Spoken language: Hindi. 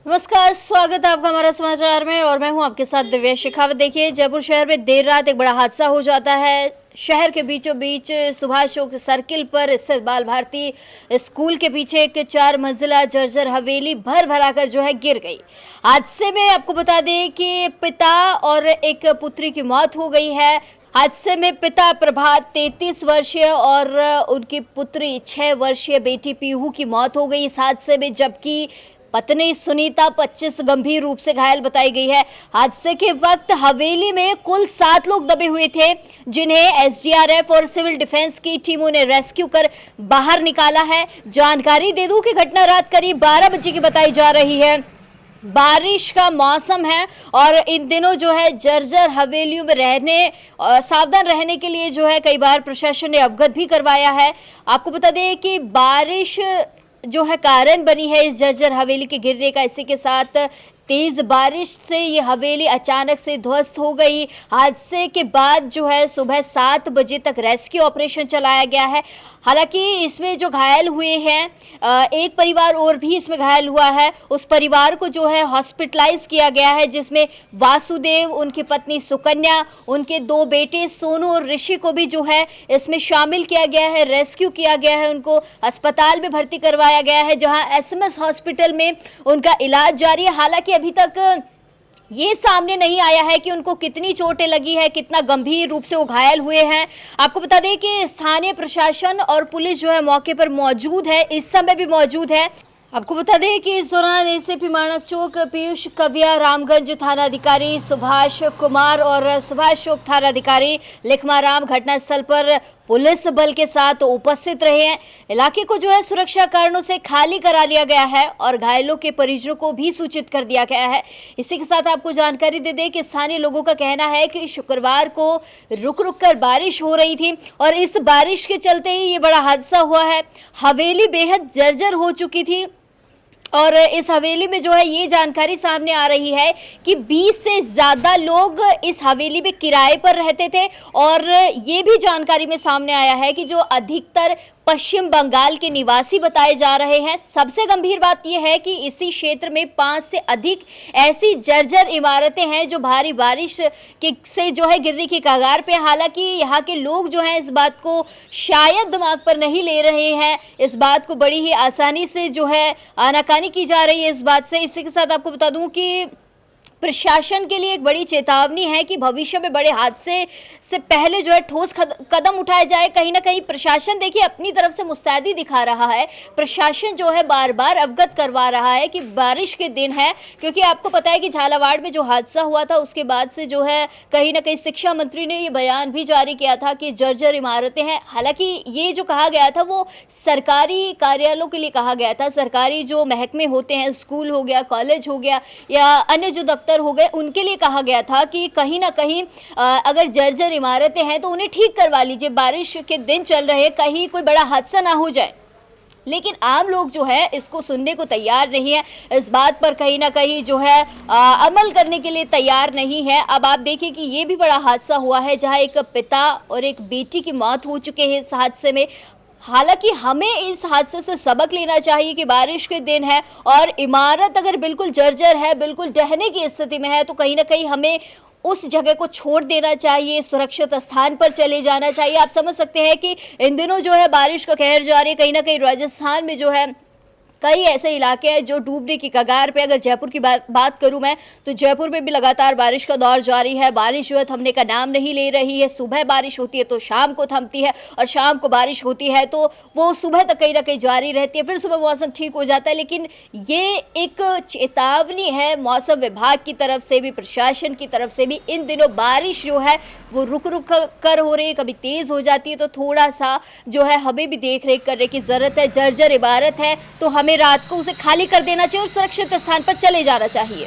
नमस्कार, स्वागत है आपका हमारा समाचार में और मैं हूं आपके साथ दिव्या शेखावत। देखिए, जयपुर शहर में देर रात एक बड़ा हादसा हो जाता है। शहर के बीचों बीच सुभाष चौक सर्किल पर स्थित बाल भारती स्कूल के पीछे एक 4 मंजिला जर्जर हवेली भर भराकर जो है गिर गई। हादसे में आपको बता दें कि पिता और एक पुत्री की मौत हो गई है। हादसे में पिता प्रभात 33 वर्षीय और उनकी पुत्री 6 वर्षीय बेटी पीहू की मौत हो गई इस हादसे में, जबकि पत्नी सुनीता 25 गंभीर रूप से घायल बताई गई है। हादसे के वक्त हवेली में कुल 7 लोग दबे हुए थे, जिन्हें एसडीआरएफ और सिविल डिफेंस की टीमों ने रेस्क्यू कर बाहर निकाला है। जानकारी दे दूं कि घटना रात करीब 12 बजे की बताई जा रही है। बारिश का मौसम है और इन दिनों जो है जर्जर हवेलियों में सावधान रहने के लिए जो है कई बार प्रशासन ने अवगत भी करवाया है। आपको बता दें कि बारिश जो है कारण बनी है इस जर्जर हवेली के गिरने का। इसी के साथ तेज बारिश से ये हवेली अचानक से ध्वस्त हो गई। हादसे के बाद जो है सुबह 7 बजे तक रेस्क्यू ऑपरेशन चलाया गया है। हालांकि इसमें जो घायल हुए हैं, एक परिवार और भी इसमें घायल हुआ है। उस परिवार को जो है हॉस्पिटलाइज किया गया है, जिसमें वासुदेव, उनकी पत्नी सुकन्या, उनके 2 बेटे सोनू और ऋषि को भी जो है इसमें शामिल किया गया है। रेस्क्यू किया गया है, उनको अस्पताल में भर्ती करवाया गया है, जहां एसएमएस हॉस्पिटल में उनका इलाज जारी है। हालांकि अभी तक ये सामने नहीं आया है कि उनको कितनी चोटें लगी है, कितना गंभीर रूप से वो घायल हुए हैं। आपको बता दें कि स्थानीय प्रशासन और पुलिस जो है मौके पर मौजूद है, इस समय भी मौजूद है। आपको बता दें कि इस दौरान एसीपी माणक चौक पीयूष कविया, रामगंज थानाधिकारी सुभाष कुमार और सुभाष चौक थानाधिकारी लिखमा राम घटनास्थल पर पुलिस बल के साथ उपस्थित रहे हैं। इलाके को जो है सुरक्षा कारणों से खाली करा लिया गया है और घायलों के परिजनों को भी सूचित कर दिया गया है। इसी के साथ आपको जानकारी दे दें कि स्थानीय लोगों का कहना है कि शुक्रवार को रुक रुक कर बारिश हो रही थी और इस बारिश के चलते ही ये बड़ा हादसा हुआ है। हवेली बेहद जर्जर हो चुकी थी और इस हवेली में जो है ये जानकारी सामने आ रही है कि 20 से ज़्यादा लोग इस हवेली में किराए पर रहते थे और ये भी जानकारी में सामने आया है कि जो अधिकतर पश्चिम बंगाल के निवासी बताए जा रहे हैं। सबसे गंभीर बात यह है कि इसी क्षेत्र में 5 से अधिक ऐसी जर्जर इमारतें हैं जो भारी बारिश से जो है गिरने की कगार पे। हालांकि यहाँ के लोग जो हैं इस बात को शायद दिमाग पर नहीं ले रहे हैं, इस बात को बड़ी ही आसानी से जो है आनाकानी की जा रही है इस बात से। इसी के साथ आपको बता दूं कि प्रशासन के लिए एक बड़ी चेतावनी है कि भविष्य में बड़े हादसे से पहले जो है ठोस कदम उठाया जाए। कहीं ना कहीं प्रशासन देखिए अपनी तरफ से मुस्तैदी दिखा रहा है। प्रशासन जो है बार बार अवगत करवा रहा है कि बारिश के दिन है, क्योंकि आपको पता है कि झालावाड़ में जो हादसा हुआ था उसके बाद से जो है कहीं ना कहीं शिक्षा मंत्री ने ये बयान भी जारी किया था कि जर्जर इमारतें हैं। हालांकि ये जो कहा गया था वो सरकारी कार्यालयों के लिए कहा गया था, सरकारी जो महकमे होते हैं, स्कूल हो गया, कॉलेज हो गया या अन्य जो हो गए, उनके लिए कहा गया था कि कहीं ना कहीं अगर जर्जर इमारतें हैं तो उन्हें ठीक करवा लीजिए, बारिश के दिन चल रहे, कहीं कोई बड़ा हादसा ना हो जाए। लेकिन आम लोग जो है इसको सुनने को तैयार नहीं है, इस बात पर कहीं ना कहीं जो है अमल करने के लिए तैयार नहीं है। अब आप देखिए कि ये भी बड़ा हादसा हुआ है जहां एक पिता और एक बेटी की मौत हो चुके हैं इस हादसे में। हालांकि हमें इस हादसे से सबक लेना चाहिए कि बारिश के दिन है और इमारत अगर बिल्कुल जर्जर है, बिल्कुल ढहने की स्थिति में है, तो कहीं ना कहीं हमें उस जगह को छोड़ देना चाहिए, सुरक्षित स्थान पर चले जाना चाहिए। आप समझ सकते हैं कि इन दिनों जो है बारिश का कहर जारी है। कहीं ना कहीं राजस्थान में जो है कई ऐसे इलाके हैं जो डूबने की कगार पे। अगर जयपुर की बात करूं मैं तो जयपुर में भी लगातार बारिश का दौर जारी है। बारिश जो है थमने का नाम नहीं ले रही है। सुबह बारिश होती है तो शाम को थमती है और शाम को बारिश होती है तो वो सुबह तक कहीं ना कहीं जारी रहती है, फिर सुबह मौसम ठीक हो जाता है। लेकिन ये एक चेतावनी है मौसम विभाग की तरफ से भी, प्रशासन की तरफ से भी। इन दिनों बारिश जो है वो रुक रुक कर हो रही है, कभी तेज़ हो जाती है, तो थोड़ा सा जो है हमें भी देख रेख करने की ज़रूरत है। जर्जर इमारत है तो हमें रात को उसे खाली कर देना चाहिए और सुरक्षित स्थान पर चले जाना चाहिए।